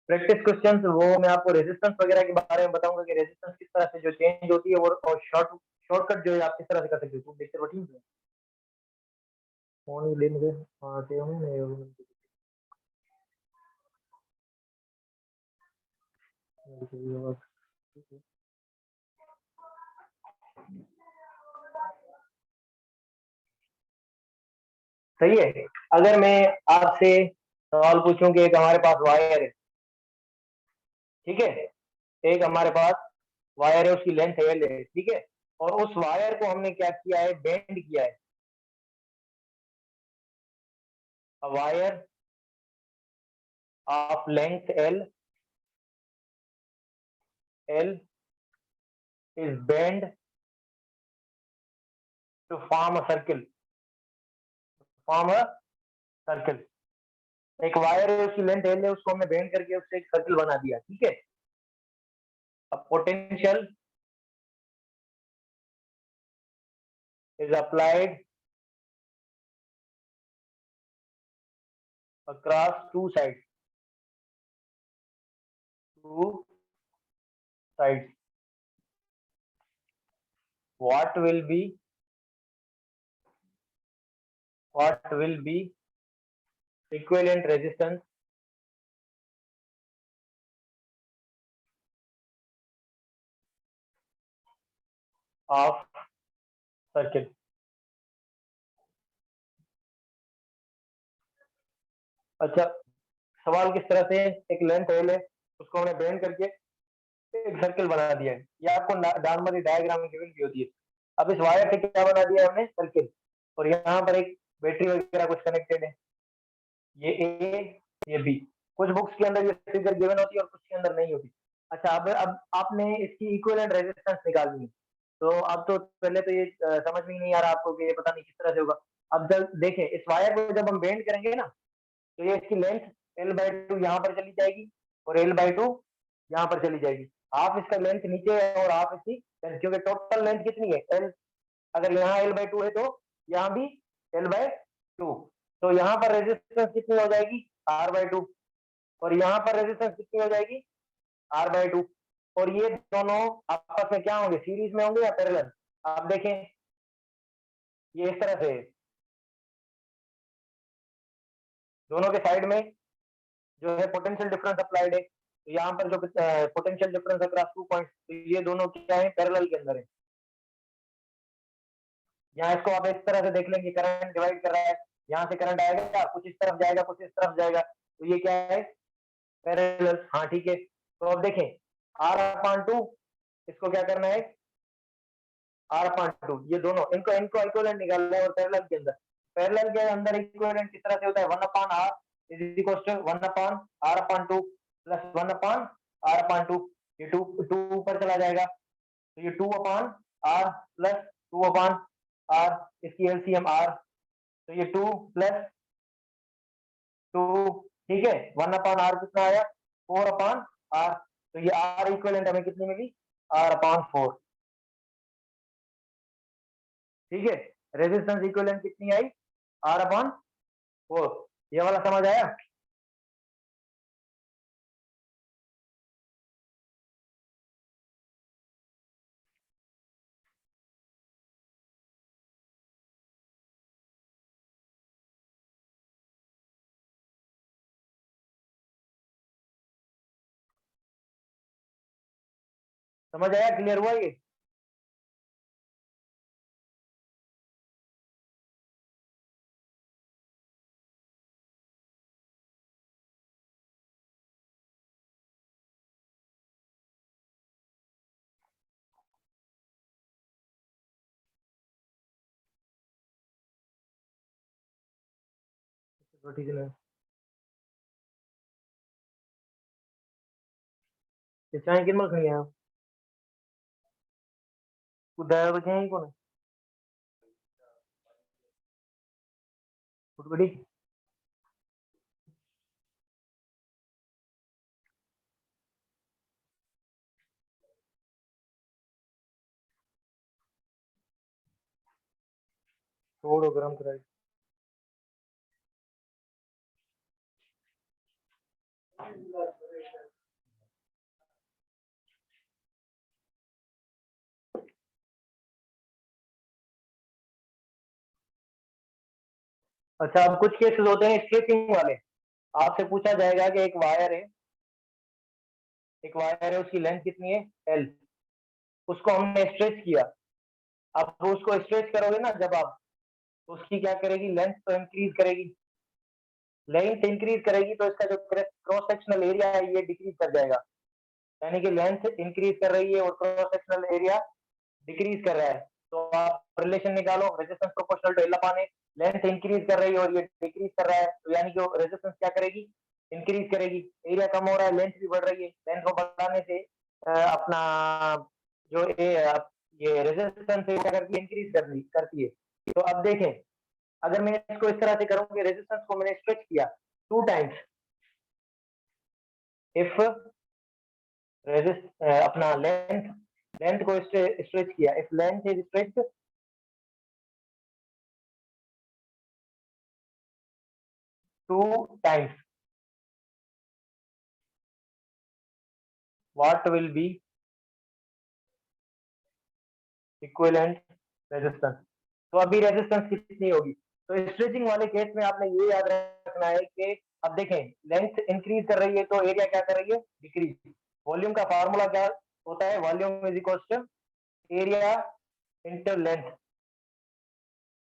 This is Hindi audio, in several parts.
प्रैक्टिस क्वेश्चंस वो मैं आपको रेजिस्टेंस वगैरह के बारे में बताऊंगा कि रेजिस्टेंस किस तरह से जो चेंज होती है और शॉर्टकट जो है आप किस तरह से कर सकते हो। तुम देखते हो ठीक है फोन ही ले मुझे आते हो नहीं सही है। अगर मैं आपसे सवाल पूछूं कि एक हमारे पास वायर है, ठीक है, एक हमारे पास वायर है, उसकी लेंथ एल है, ठीक है, और उस वायर को हमने क्या किया है, बेंड किया है। A wire of length L is bent to form a circle. Form a circle. एक वायर है, उसकी लेंथ एल है, उसको हमने बेंड करके उससे एक सर्कल बना दिया, ठीक है। अब potential is applied across two sides. Two sides. What will be equivalent resistance of circle? अच्छा, सवाल किस तरह से, एक लेंथ एल है, उसको हमने बेंड करके एक सर्कल बना दिया है। ये आपको नॉर्मली डायग्राम में गिवन भी होती है। अब इस वायर से क्या बना दिया हमने, सर्कल, और यहाँ पर एक बैटरी वगैरह कुछ कनेक्टेड है, ये ए ये बी। कुछ बुक्स के अंदर ये फिगर गिवन होती है और कुछ के अंदर नहीं होती। अच्छा, अब आपने इसकी इक्विवेलेंट रेजिस्टेंस निकालनी है। तो अब तो पहले तो ये समझ में ही नहीं आ रहा आपको कि ये पता नहीं किस तरह से होगा। अब जब देखें इस वायर को जब हम बेंड करेंगे ना, तो ये इसकी लेंथ L/2 यहाँ पर चली जाएगी और L/2 यहाँ पर चली जाएगी। हाफ इसका लेंथ नीचे है और हाफ इसकी, क्योंकि टोटल लेंथ कितनी है L, अगर यहाँ L/2 है तो यहाँ भी L/2, तो यहाँ पर रेजिस्टेंस कितनी हो जाएगी R/2, और यहाँ पर रेजिस्टेंस कितनी हो जाएगी R/2। और ये दोनों आपस में क्या होंगे, सीरीज में होंगे या पैरेलल? आप देखें ये इस तरह से दोनों के साइड में जो है पोटेंशियल डिफरेंस अप्लाइड है, तो यहाँ पर जो पोटेंशियल डिफरेंस अक्रॉस 2 पॉइंट्स, तो ये दोनों क्या है, पैरेलल के अंदर है। यहाँ इसको आप इस तरह से देख लेंगे, करंट डिवाइड कर रहा है, यहाँ से करंट आएगा, कुछ इस तरफ जाएगा, कुछ इस तरफ जाएगा, तो ये क्या है, पैरेलल। हाँ ठीक है, तो अब देखें R/2, इसको क्या करना है, R/2, ये दोनों इनको इनको इक्विवेलेंट निकालना है, और पैरेलल के अंदर इक्विवेलेंट किस तरह से होता है, 1/R is equal to 1/R/2 plus 1/R/2। ये 2 ऊपर चला जाएगा, तो ये 2/R प्लस 2/R, इसकी एलसीएम R, तो ये 2 प्लस 2, ठीक है, 1/R कितना आया, 4/R, तो ये R इक्विवेलेंट हमें कितनी मिली, R/4, ठीक है। रेजिस्टेंस इक्विवेलेंट कितनी आई, R/4। ये वाला समझ आया? समझ आया, क्लियर हुआ ये? तो ठीक है, चाहे किन मल खणी आयो ॿुधायो तो चाहे कोन फुटबड़ी थोड़ो गरम कराई। अच्छा, अब कुछ केसेस होते हैं स्ट्रेचिंग वाले। आपसे पूछा जाएगा कि एक वायर है उसकी लेंथ कितनी है, एल। उसको हमने स्ट्रेच किया। अब उसको स्ट्रेच करोगे ना जब आप, तो उसकी क्या करेगी, लेंथ तो इंक्रीज करेगी। लेंथ इंक्रीज करेगी तो इसका जो क्रॉस सेक्शनल एरिया है ये डिक्रीज कर जाएगा। यानी कि लेंथ इंक्रीज कर रही है और क्रॉस सेक्शनल एरिया डिक्रीज कर रहा है। तो आप रिलेशन निकालो, resistance proportional to L upon A. Length increase कर रही है और ये डिक्रीज कर रहा है, तो यानी कि रेजिस्टेंस क्या करेगी, इंक्रीज करेगी। एरिया कम हो रहा है, लेंथ भी बढ़ रही है। लेंथ को बढ़ाने से अपना जो ये रेजिस्टेंस है क्या करती है, इंक्रीज करती है। तो अब देखें, अगर मैं इसको इस तरह से करूं कि रेजिस्टेंस को मैंने स्ट्रेच किया 2 टाइम्स, इफ अपना लेंथ को स्ट्रेच किया, if length is stretched 2 times, what will be equivalent resistance? तो अभी रेजिस्टेंस कितनी होगी? तो स्ट्रेचिंग वाले केस में आपने ये याद रखना है कि अब देखें, लेंथ इंक्रीज कर रही है तो एरिया क्या कर रही है, डिक्रीज। वॉल्यूम का फार्मूला क्या होता है, volume is equal to area into length.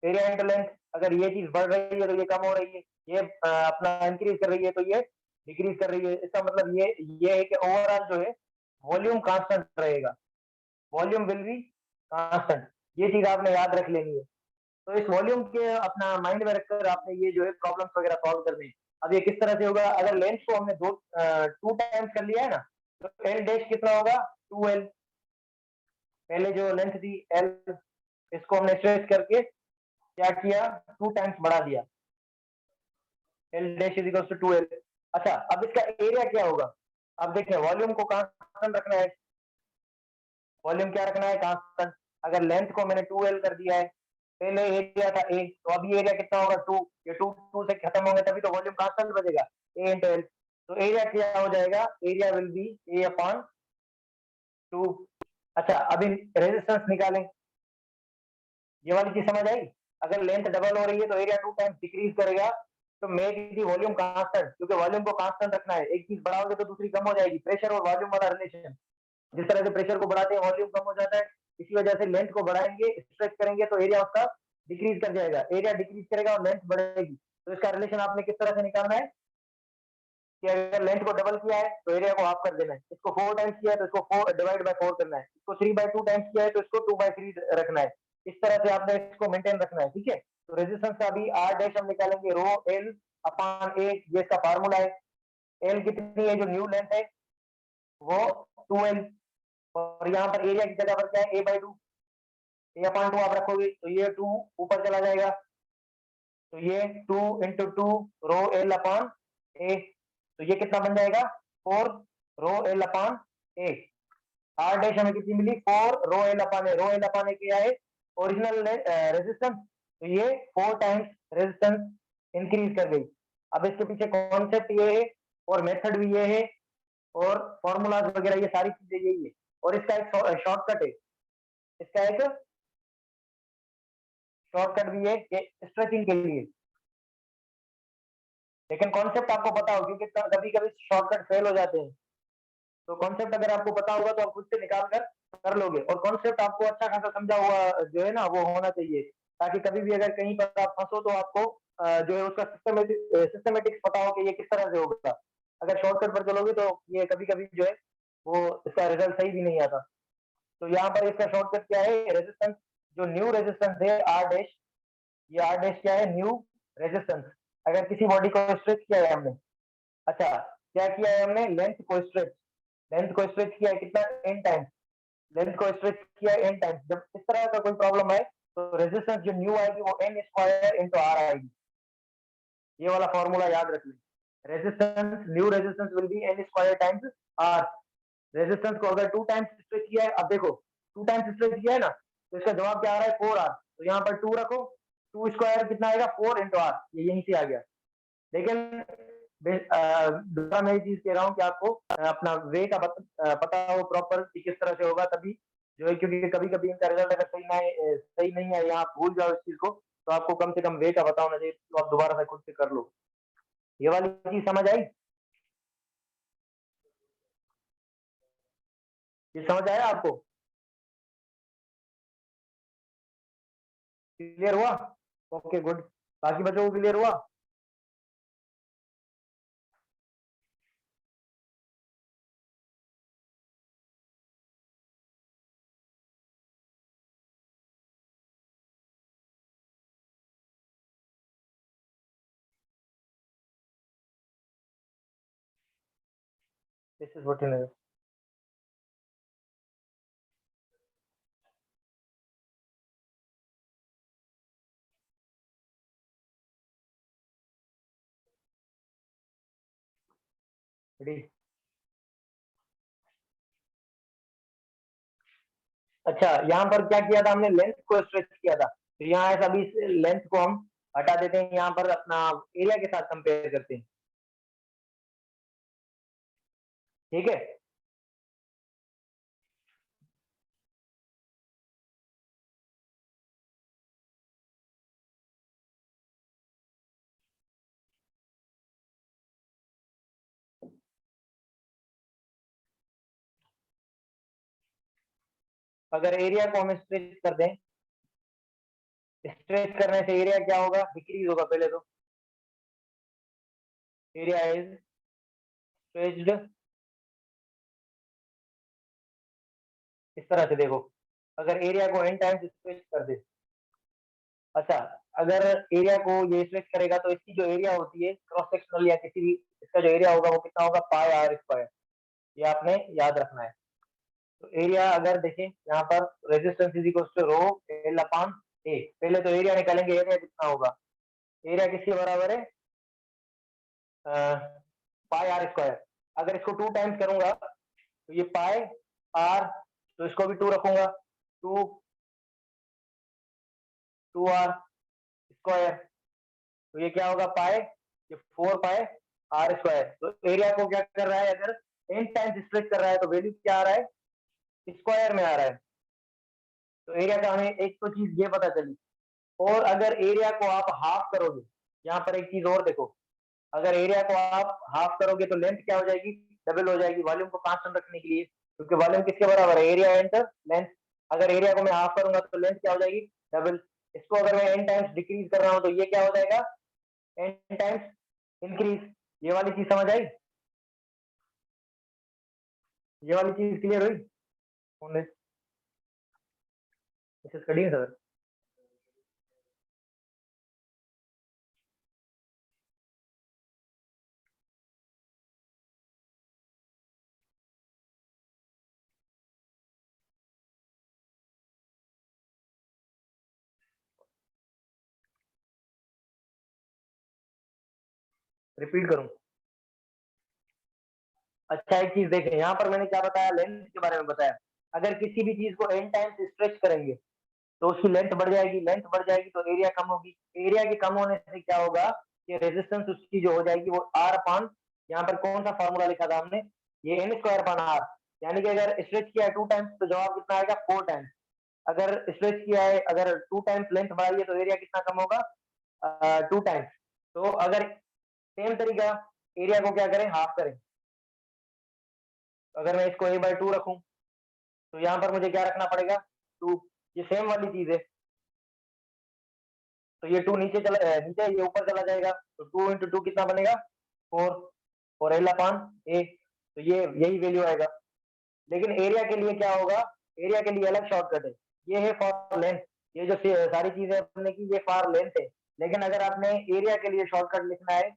Area into length, अगर ये चीज बढ़ रही है तो ये कम हो रही है, ये अपना इंक्रीज कर रही है तो ये डिक्रीज कर रही है। इसका मतलब ये है कि ओवरऑल जो है वॉल्यूम कांस्टेंट रहेगा, वॉल्यूम विल बी कांस्टेंट। ये चीज आपने याद रख लेनी है। तो इस वॉल्यूम के अपना माइंड में रखकर आपने ये जो है प्रॉब्लम्स वगैरह सॉल्व करनी है। अब ये किस तरह से होगा, अगर लेंथ को हमने 2 टाइम्स कर लिया है ना, तो एल डैश कितना होगा, 2l। पहले जो लेंथ थी एल, इसको हमने स्ट्रेच करके क्या किया, 2 टाइम्स बढ़ा दिया, L dash is equal to 2l। अच्छा, अब इसका एरिया क्या होगा? अब देखिए, वॉल्यूम को कांस्टेंट रखना है, वॉल्यूम क्या रखना है, कांस्टेंट। अगर लेंथ को मैंने 2l कर दिया है, पहले एरिया था a, तो अभी एरिया कितना होगा 2। ये 2 से खत्म होंगे तभी तो वॉल्यूम कांस्टेंट बचेगा, a इंटू l। तो एरिया क्या हो जाएगा, area will be a upon 2। अच्छा, अभी रेजिस्टेंस निकालें। ये वाली चीज समझ आई? अगर लेंथ डबल हो रही है तो एरिया 2 टाइम्स डिक्रीज करेगा। तो मेक दी वॉल्यूम कांस्टेंट, क्योंकि वॉल्यूम को कांस्टेंट रखना है। एक चीज बढ़ाओगे तो दूसरी कम हो जाएगी। प्रेशर और वॉल्यूम वाला रिलेशन, जिस तरह से प्रेशर को बढ़ाते हैं वॉल्यूम कम हो जाता है, इसी वजह से लेंथ को बढ़ाएंगे, स्ट्रेच करेंगे तो एरिया उसका डिक्रीज कर जाएगा। एरिया डिक्रीज करेगा और लेंथ बढ़ेगी। तो इसका रिलेशन आपने किस तरह से निकालना है कि अगर लेंथ को डबल किया है तो एरिया को हाफ कर देना है, इसको 4 टाइम्स किया है तो इसको 4 डिवाइड बाय 4 करना है, इसको 3/2 टाइम्स किया है तो इसको 2/3 रखना है। इस तरह से आपने इसको मेंटेन रखना है, ठीक है। तो रेजिस्टेंस का अभी आर डैश हम निकालेंगे, रो एल अपॉन ए, ये इसका फार्मूला है। एल कितनी है, जो न्यू लेंथ है वो 2l, और यहाँ पर एरिया की जगह पर क्या है, a/2। ए अपॉन 2 आप रखोगे तो ये 2 ऊपर चला जाएगा, तो ये 2 into 2 rho L upon A, तो ये कितना बन जाएगा, 4 rho L upon A. R dash हमें कितनी मिली, 4 rho L upon A. Rho L upon A क्या है, ओरिजिनल रेजिस्टेंस, तो ये 4 टाइम्स रेजिस्टेंस इंक्रीज कर गई। अब इसके पीछे कॉन्सेप्ट ये है और मेथड भी ये है और फॉर्मूलाज वगैरह ये सारी चीजें यही है। और इसका एक शॉर्टकट है, इसका एक शॉर्टकट भी है कि स्ट्रेचिंग के लिए। लेकिन कॉन्सेप्ट आपको पता हो, क्योंकि कभी कभी शॉर्टकट फेल हो जाते हैं। तो कॉन्सेप्ट अगर आपको पता होगा तो आप खुद से निकाल कर लोगे। और कॉन्सेप्ट आपको अच्छा खासा समझा हुआ जो है ना वो होना चाहिए, ताकि कभी भी अगर कहीं पर आप फंसो तो आपको जो है उसका सिस्टमेटिक्स पता हो कि ये किस तरह से होगा। अगर शॉर्टकट पर चलोगे तो ये कभी कभी जो है वो इसका रिजल्ट सही भी नहीं आता। तो यहाँ पर इसका शॉर्टकट क्या है, रेजिस्टेंस, जो न्यू रेजिस्टेंस है आर डैश, ये आर डैश क्या है, न्यू रेजिस्टेंस। अगर किसी बॉडी को स्ट्रेच किया है हमने, अच्छा क्या किया है हमने, लेंथ को स्ट्रेच किया है कितना, n टाइम्स। लेंथ को स्ट्रेच किया है n टाइम्स। जब इस तरह का कोई प्रॉब्लम है तो रेजिस्टेंस जो न्यू आएगी वो n स्क्वायर इंटू आर आएगी। ये वाला फॉर्मूला याद रख लें, resistance, new resistance will be n square times R. Resistance को अगर 2 टाइम्स स्ट्रेच किया है, अब देखो 2 टाइम्स स्ट्रेच किया है ना, तो इसका जवाब क्या आ रहा है, 4r। तो यहाँ पर 2 रखो, 2 स्क्वायर कितना आएगा, 4 इंटू आर, ये यहीं से आ गया। लेकिन दूसरा मैं ये चीज कह रहा हूँ कि आपको अपना वे का पता हो प्रॉपर कि किस तरह से होगा, तभी जो है, क्योंकि कभी कभी इनका रिजल्ट अगर सही नहीं है या आप भूल जाओ इस चीज को, तो आपको कम से कम वे का पता होना चाहिए, तो आप दोबारा से खुद से कर लो। ये वाली चीज समझ आई? ये समझ आया आपको? क्लियर हुआ? Okay good. बाकी बच्चों को क्लियर हुआ? This is what is. अच्छा, यहाँ पर क्या किया था हमने, लेंथ को स्ट्रेच किया था, तो यहाँ ऐसा भी लेंथ को हम हटा देते हैं, यहाँ पर अपना एरिया के साथ कंपेयर करते हैं। ठीक है, अगर एरिया को हम स्ट्रेच कर दें, स्ट्रेच करने से एरिया क्या होगा, डिक्रीज होगा पहले तो। एरिया इज स्ट्रेच्ड, इस तरह से देखो, अगर एरिया को n टाइम्स स्ट्रेच कर दे। अच्छा, अगर एरिया को ये स्ट्रेच करेगा तो इसकी जो एरिया होती है क्रॉस सेक्शनल या किसी भी, इसका जो एरिया होगा वो कितना होगा, पाई आर स्क्वायर। ये आपने याद रखना है। तो एरिया अगर देखें यहाँ पर, resistance is equal to rho L upon A, पहले तो एरिया निकालेंगे, एरिया कितना होगा, एरिया किसके बराबर है, पाई आर स्क्वायर। अगर इसको 2 टाइम्स करूंगा तो ये पाई आर, तो इसको भी 2 रखूंगा, 2 2 आर स्क्वायर, तो ये क्या होगा, पाई, ये 4 पाई आर स्क्वायर। तो एरिया को क्या कर रहा है, अगर n टाइम्स स्प्लिट कर रहा है तो वैल्यू क्या आ रहा है, स्क्वायर में आ रहा है। तो एरिया का हमें एक तो चीज ये पता चली। और अगर एरिया को आप हाफ करोगे, यहाँ पर एक चीज और देखो, अगर एरिया को आप हाफ करोगे तो लेंथ क्या हो जाएगी, डबल हो जाएगी, वॉल्यूम को कांस्टेंट रखने के लिए, क्योंकि वॉल्यूम किसके बराबर है, एरिया इंटर लेंथ। अगर एरिया को मैं हाफ करूंगा तो लेंथ क्या हो जाएगी, डबल। इसको अगर मैं n टाइम्स डिक्रीज कर रहा हूं तो ये क्या हो जाएगा, n टाइम्स इंक्रीज। ये वाली चीज समझ आई? ये वाली चीज क्लियर हुई? Study sir. रिपीट करूं? अच्छा, एक चीज देखें, यहाँ पर मैंने क्या बताया, लेंथ के बारे में बताया। अगर किसी भी चीज को n टाइम्स स्ट्रेच करेंगे तो उसकी लेंथ बढ़ जाएगी, लेंथ बढ़ जाएगी तो एरिया कम होगी, एरिया के कम होने से क्या होगा, कि रेजिस्टेंस उसकी जो हो जाएगी वो आर अपान, यहाँ पर कौन सा फॉर्मूला लिखा था हमने, ये एन स्क्वायर अपान आर। यानी कि अगर स्ट्रेच किया है 2 टाइम्स तो जवाब कितना आएगा, 4 टाइम्स। अगर स्ट्रेच किया है, अगर 2 टाइम्स लेंथ बढ़ाई है तो एरिया कितना कम होगा, 2 टाइम्स। तो अगर सेम तरीका, एरिया को क्या करें, हाफ करें। अगर मैं इसको a/2 रखूं तो यहाँ पर मुझे क्या रखना पड़ेगा, 2। ये सेम वाली चीज है, तो ये 2 नीचे चला, नीचे ये ऊपर चला जाएगा, तो 2 × 2 कितना बनेगा, 4, और एल अपान ए, तो ये यही वैल्यू आएगा। लेकिन एरिया के लिए क्या होगा, एरिया के लिए अलग शॉर्टकट है, ये है फॉर लेंथ। ये जो सारी चीजें हमने की, ये फॉर लेंथ है। लेकिन अगर आपने एरिया के लिए शॉर्टकट लिखना है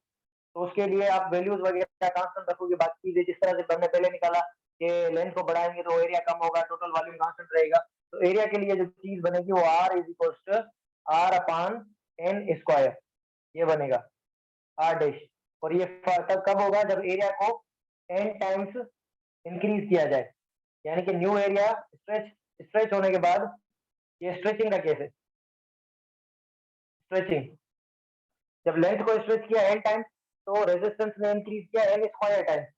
तो उसके लिए आप वैल्यूज वगैरह कांस्टेंट रखोगे, बाकी चीजें जिस तरह से हमने पहले निकाला कि लेंथ को बढ़ाएंगे तो एरिया कम होगा, टोटल वॉल्यूम कांस्टेंट रहेगा। तो एरिया के लिए जो चीज बनेगी वो R is equal to R upon N square, ये बनेगा आर डैश। और ये तब कब होगा, जब एरिया को एन टाइम्स इंक्रीज किया जाए, यानी कि न्यू एरिया स्ट्रेच, स्ट्रेच होने के बाद, ये स्ट्रेचिंग का केस है, स्ट्रेचिंग। जब लेंथ को स्ट्रेच किया एन टाइम्स तो रेजिस्टेंस ने इंक्रीज किया n स्क्वायर टाइम्स।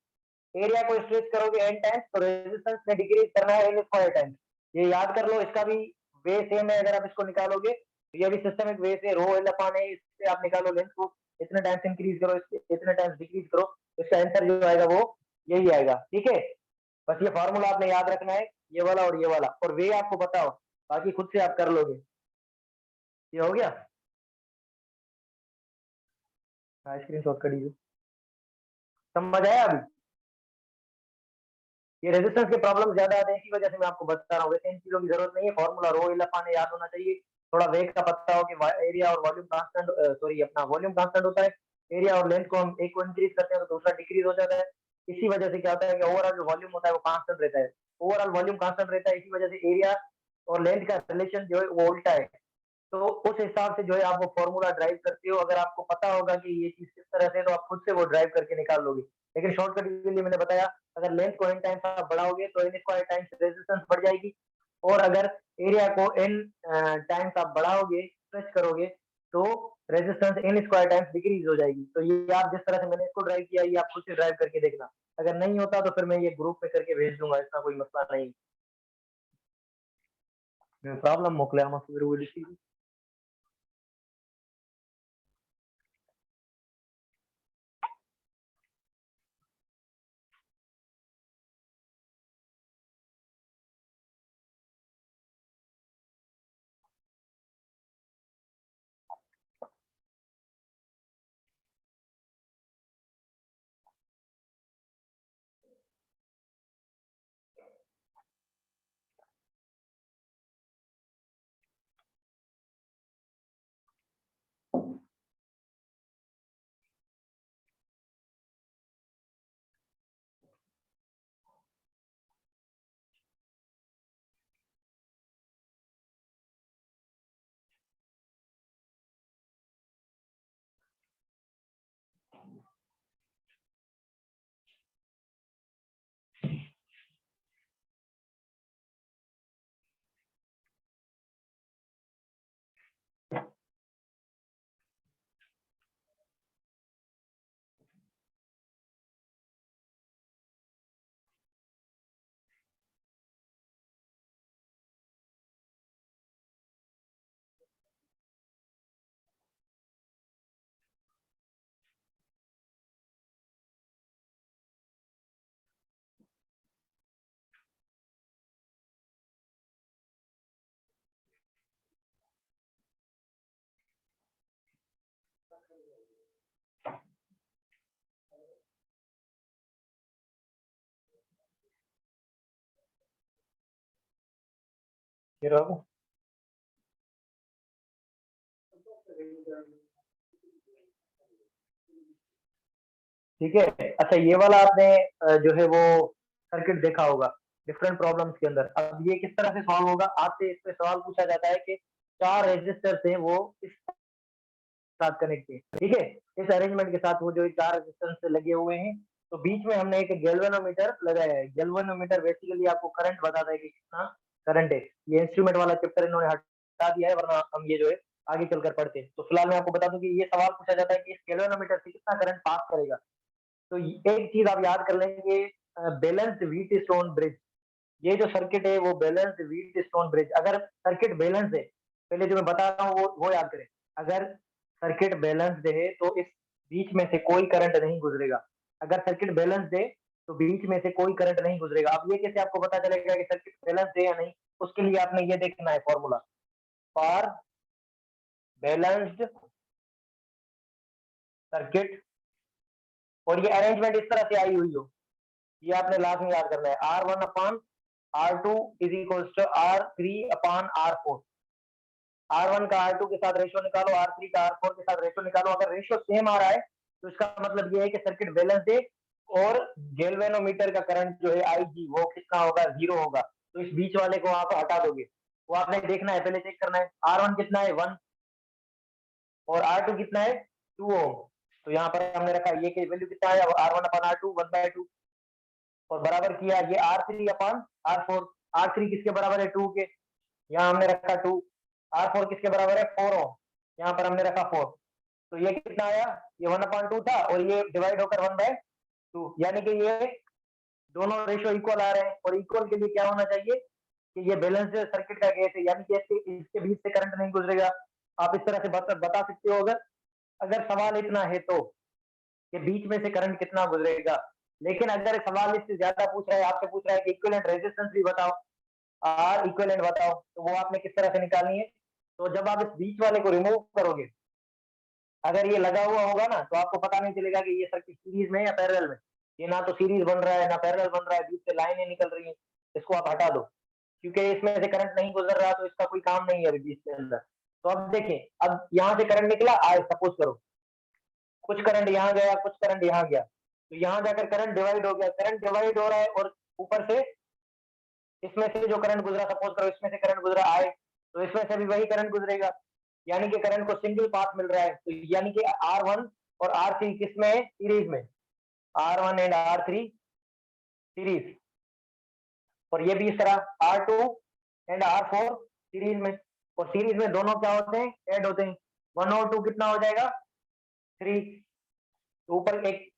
एरिया को स्ट्रेच करोगे n टाइम्स तो रेजिस्टेंस ने डिक्रीज करना है n स्क्वायर टाइम्स। ये याद कर लो, इसका भी वे सेम है। अगर आप इसको निकालोगे तो ये भी सिस्टमिक वे से रो एल अपान है, इससे आप निकालो लेंथ को, इतने टाइम्स इंक्रीज करो, इतने टाइम्स डिक्रीज करो, इसका आंसर जो आएगा वो यही आएगा। ठीक है, बस ये फॉर्मूला आपने याद रखना है, ये वाला और ये वाला, और वे आपको पता हो, बाकी खुद से आप कर लोगे। ये हो गया, स्क्रीन शॉट कर दीजिए। समझ आया अभी? ये रेजिस्टेंस के प्रॉब्लम ज्यादा आते हैं, इसी वजह से मैं आपको बता रहा हूँ। वैसे इन चीजों की जरूरत नहीं है, फॉर्मूला रो एल अपान याद होना चाहिए। थोड़ा वेग का पता हो कि एरिया और वॉल्यूम कांस्टेंट, सॉरी अपना वॉल्यूम कांस्टेंट होता है, एरिया और लेंथ को हम एक को इंक्रीज करते हैं तो दूसरा डिक्रीज हो जाता है। इसी वजह से क्या होता है कि ओवरऑल जो वॉल्यूम होता है वो कांस्टेंट रहता है, ओवरऑल वॉल्यूम कांस्टेंट रहता है, इसी वजह से एरिया और लेंथ का रिलेशन जो है वो उल्टा है। तो उस हिसाब से जो है आप वो फॉर्मूला ड्राइव करते हो। अगर आपको पता होगा कि ये चीज किस तरह से, तो आप खुद से वो ड्राइव करके निकाल लोगे। लेकिन शॉर्टकट के लिए मैंने बताया, अगर लेंथ को n टाइम्स आप बढ़ाओगे तो n स्क्वायर टाइम्स रेजिस्टेंस बढ़ जाएगी, और अगर एरिया को n टाइम्स आप बढ़ाओगे, स्ट्रेच करोगे, तो resistance n square times decrease हो जाएगी। तो ये आप जिस तरह से मैंने इसको ड्राइव किया, ये आप खुद से ड्राइव करके देखना। अगर नहीं होता तो फिर मैं ये ग्रुप में करके भेज दूंगा, इसका कोई मसला नहीं। प्रॉब्लम मोकले लिखी। ठीक है, अच्छा ये वाला आपने जो है वो सर्किट देखा होगा डिफरेंट प्रॉब्लम्स के अंदर। अब ये किस तरह से सॉल्व होगा, आपसे इस पे सवाल पूछा जाता है कि चार रेजिस्टर्स हैं वो इस साथ कनेक्ट है, ठीक है, इस अरेंजमेंट के साथ वो जो चार रेजिस्टेंस लगे हुए हैं, तो बीच में हमने एक गैल्वेनोमीटर लगाया है। गैल्वेनोमीटर बेसिकली आपको करंट बताता है कि कितना करंट है। ये इंस्ट्रूमेंट वाला चैप्टर इन्होंने हटा दिया है, वरना हम ये जो है आगे चलकर पढ़ते हैं। तो फिलहाल मैं आपको बता दूं कि ये सवाल पूछा जाता है कि इस गैल्वेनोमीटर से कितना करंट पास करेगा। तो एक चीज आप याद कर लेंगे, बैलेंस्ड व्हीट स्टोन ब्रिज, ये जो सर्किट है वो बैलेंस्ड व्हीट स्टोन ब्रिज। अगर सर्किट बैलेंस है, पहले जो मैं बता रहा हूँ वो याद करें, अगर सर्किट बैलेंस्ड है तो इस बीच में से कोई करंट नहीं गुजरेगा। अगर सर्किट बैलेंस्ड है तो बीच में से कोई करंट नहीं गुजरेगा। अब ये कैसे आपको पता चलेगा कि सर्किट बैलेंस्ड है या नहीं, उसके लिए आपने ये देखना है फॉर्मूला, फॉर बैलेंस्ड सर्किट, और ये अरेंजमेंट इस तरह से आई हुई हो, ये आपने लास्ट में याद करना है, R1/R2 is equal to R3/R4। R1 का R2 के साथ रेशियो निकालो, R3 का R4 के साथ रेशियो निकालो। अगर रेशियो सेम आ रहा है तो इसका मतलब ये है कि सर्किट बैलेंस है, और गैल्वेनोमीटर का करंट जो है IG वो कितना होगा, 0 होगा। तो इस बीच वाले को आप हटा दोगे, वो आपने देखना है, पहले चेक करना है R1 कितना है 1, और R2 कितना है 2 ओम। तो यहाँ पर हमने रखा ये की वैल्यू कितना है, R1/R2 1/2, और बराबर किया ये R3/R4। R3 किसके बराबर है 2 के, यहाँ हमने रखा 2। R4 किसके बराबर है 4 ओम, यहाँ पर हमने रखा 4। तो ये कितना आया, ये 1/2 था और ये डिवाइड होकर 1/2, यानी कि ये दोनों रेशियो इक्वल आ रहे हैं। और इक्वल के लिए क्या होना चाहिए कि ये बैलेंस सर्किट का केस है, यानी कि इसके बीच से करंट नहीं गुजरेगा। आप इस तरह से बता सकते हो अगर अगर सवाल इतना है तो कि बीच में से करंट कितना गुजरेगा। लेकिन अगर सवाल इससे ज्यादा पूछ रहा है, आपसे पूछ रहा है कि इक्विवेलेंट रेजिस्टेंस भी बताओ, आर इक्विवेलेंट बताओ, तो वो आपने किस तरह से निकालनी है। तो जब आप इस बीच वाले को रिमूव करोगे, अगर ये लगा हुआ होगा ना, तो आपको पता नहीं चलेगा कि ये सर्किट सीरीज में या पैरेलल में। ये ना तो सीरीज बन रहा है ना पैरेलल बन रहा है, बीच से लाइनें निकल रही हैं। इसको आप हटा दो, क्योंकि इसमें से करंट नहीं गुजर रहा, तो इसका कोई काम नहीं है अभी बीच के अंदर। तो अब देखें, अब यहाँ से करंट निकला, आज सपोज करो कुछ करंट यहाँ गया, कुछ करंट यहाँ गया, तो यहाँ जाकर करंट डिवाइड हो गया। करंट डिवाइड हो रहा है और ऊपर से इसमें से जो करंट गुजरा, सपोज करो इसमें से करंट गुजरा आए, तो इसमें से भी वही करंट गुजरेगा, यानी कि करंट को सिंगल पाथ मिल रहा है। तो यानी कि R1 और R3 किसमें है, सीरीज में। R1 एंड R3 सीरीज, और ये भी इस तरह R2 एंड R4 सीरीज में। और सीरीज में दोनों क्या होते हैं, ऐड होते हैं। 1 और 2 कितना हो जाएगा, 3। तो ऊपर एक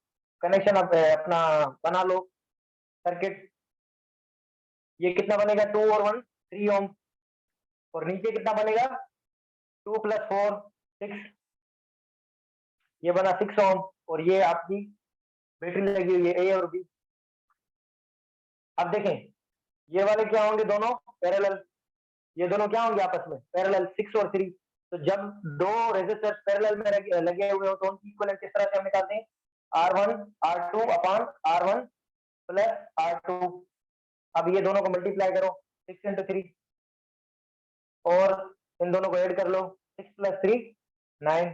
कनेक्शन अपना बना लो सर्किट, ये कितना बनेगा, 2 और 1 3 ओम, और नीचे कितना बनेगा, 2 + 4 6, ये बना 6 ओम। और ये आपकी बैटरी लगी हुई है ए और बी। अब देखें, ये वाले क्या होंगे, दोनों पैरेलल, ये दोनों क्या होंगे आपस में पैरेलल, 6 और 3। तो जब दो रेजिस्टर्स पैरेलल में लगे हुए हो तो उनकी इक्विवेलेंट किस तरह से हम निकालते हैं, R1 R2 upon R1 plus R2। अब ये दोनों को मल्टीप्लाई करो, 6 × 3, और इन दोनों को ऐड कर लो, 6 + 3 9,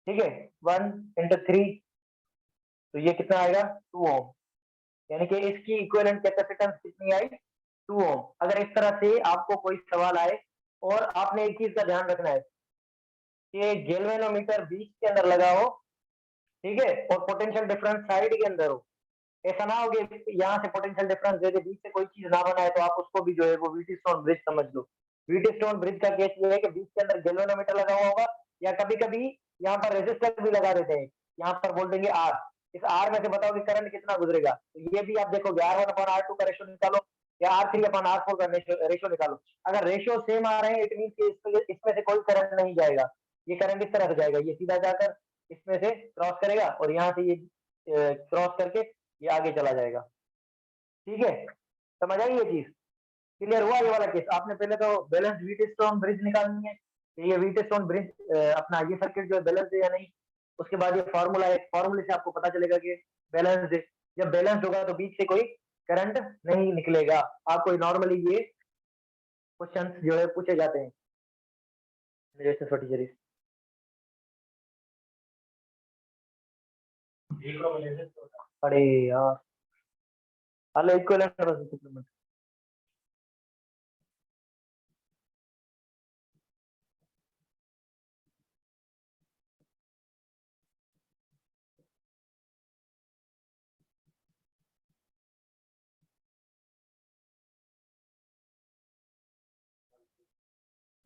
ठीक है, 1 × 3, तो ये कितना आएगा, 2 ओम। यानी कि इसकी इक्विवेलेंट कैपेसिटेंस कितनी आई, 2 ओम। अगर इस तरह से आपको कोई सवाल आए, और आपने एक चीज का ध्यान रखना है कि गैल्वेनोमीटर बीच के अंदर लगा हो, ठीक है, और पोटेंशियल डिफरेंस साइड के अंदर हो। ऐसा ना हो कि यहाँ से पोटेंशियल डिफरेंस दे दे, बीच से कोई चीज ना बनाए, तो आप उसको भी जो है वो व्हीटस्टोन ब्रिज समझ लो। व्हीटस्टोन ब्रिज का केस ये है कि बीच के अंदर गैल्वेनोमीटर लगा हुआ होगा, या कभी कभी यहाँ पर रेजिस्टर भी लगा देते हैं, यहाँ पर बोल देंगे आर, इस आर में से बताओ कि करंट कितना गुजरेगा। तो ये भी आप देखोगे, R1/R2 का रेशियो निकालो, या R3/R4 का रेशियो निकालो। अगर रेशियो सेम आ रहे हैं, इट मीन इसमें से कोई करंट नहीं जाएगा, ये करंट इस तरह से जाएगा, ये सीधा जाकर इसमें से क्रॉस करेगा, और यहाँ से ये क्रॉस करके ये आगे चला जाएगा। ठीक है, समझ आई ये चीज, क्लियर हुआ ये वाला केस। आपने पहले तो बैलेंस व्हीटस्टोन ब्रिज निकालनी है, ये व्हीटस्टोन ब्रिज अपना ये सर्किट जो है बैलेंस है या नहीं। उसके बाद ये फार्मूला है, फार्मूले से आपको पता चलेगा कि बैलेंस है। जब बैलेंस होगा तो बीच से कोई करंट नहीं निकलेगा। आपको नॉर्मली ये क्वेश्चन जो है पूछे जाते हैं। अरे यार, हेलो इक्विवेलेंट,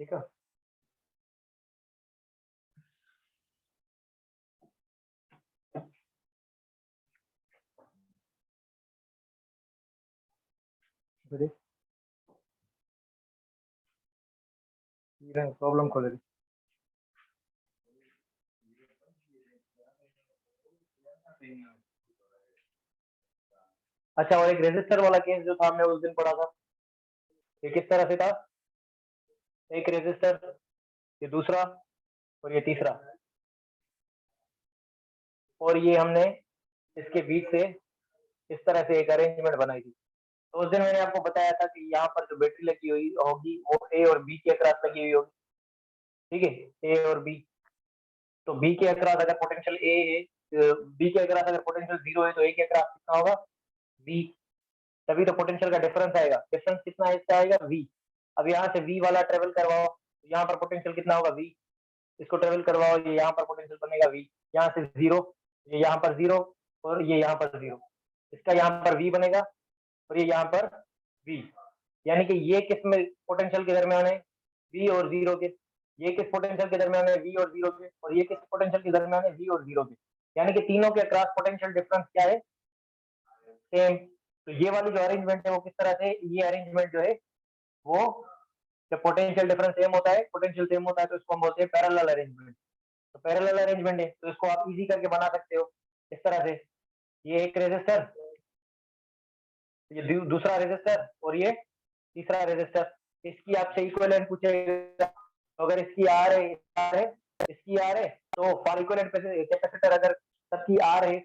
ठीक है। प्रॉब्लम खोल रही। अच्छा, और एक रेजिस्टर वाला केस जो था हमने उस दिन पढ़ा था, ये किस तरह से था, एक रेजिस्टर, ये दूसरा, और ये तीसरा, और ये हमने इसके बीच से इस तरह से एक अरेंजमेंट बनाई थी। तो उस दिन मैंने आपको बताया था कि यहाँ पर जो बैटरी लगी हुई होगी वो ए और बी के अक्रॉस लगी हुई होगी, ठीक है, ए और बी। तो बी के अक्रॉस अगर पोटेंशियल ए है, बी के अक्रॉस अगर पोटेंशियल 0 है, तो ए के अक्रॉस कितना होगा, बी। तभी तो पोटेंशियल का डिफरेंस आएगा। डिफरेंस कितना इसका आएगा, वी। अब यहाँ से वी वाला ट्रेवल करवाओ, तो यहाँ पर पोटेंशियल कितना होगा, वी। इसको ट्रेवल करवाओ, ये यहाँ पर पोटेंशियल बनेगा वी। यहाँ से 0, ये यहाँ पर 0, और ये यहाँ पर 0, इसका यहाँ पर वी बनेगा, और ये यहाँ पर वी। यानी कि ये किस में पोटेंशियल के दरमियान है, वी और 0 के। ये किस पोटेंशियल के दरमियान है, V और 0 के, और ये किस पोटेंशियल के दरमियान है, V और 0 के, यानी कि तीनों के अक्रॉस पोटेंशियल डिफरेंस क्या है, सेम। तो ये वाली जो अरेंजमेंट है वो किस तरह से, ये अरेंजमेंट जो है वो, जब पोटेंशियल डिफरेंस सेम होता है, पोटेंशियल सेम होता है, तो इसको हम बोलते हैं पैरेलल अरेंजमेंट। तो पैरेलल अरेंजमेंट है तो इसको आप इजी करके बना सकते हो इस तरह से, ये एक रेजिस्टर, ये दूसरा रेजिस्टर, और ये तीसरा रेजिस्टर, इसकी आपसे इक्विवेलेंट पूछेगा। तो अगर इसकी आर है, इसकी आर है, तो फॉर इक्विवेलेंट कैपेसिटर अगर सबकी आर है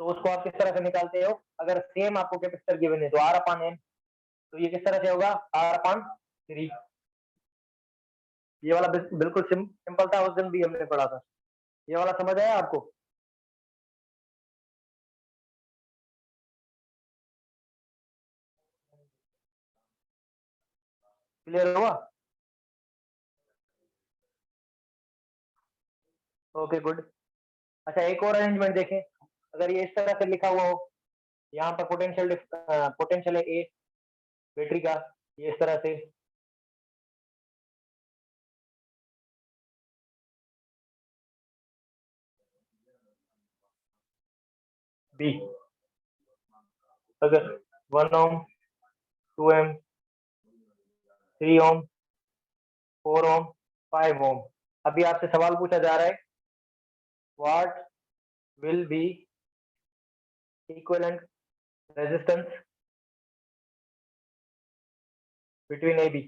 तो उसको आप किस तरह से निकालते हो, अगर सेम आपको कैपेसिटर गिवन है तो आर अपान एन, तो ये किस तरह से होगा, आर अपान 3। ये वाला बिल्कुल सिंपल था, उस दिन भी हमने पढ़ा था। ये वाला समझ आया आपको? क्लियर हुआ? Okay good. अच्छा एक और अरेंजमेंट देखें, अगर ये इस तरह से लिखा हुआ हो, यहाँ पर पोटेंशियल है ए बैटरी का, ये इस तरह से, बी, अगर 1 ओम, 2 एम, 3 ओम, 4 ओम, 5 ओम, अभी आपसे सवाल पूछा जा रहा है, what will be equivalent resistance between A B,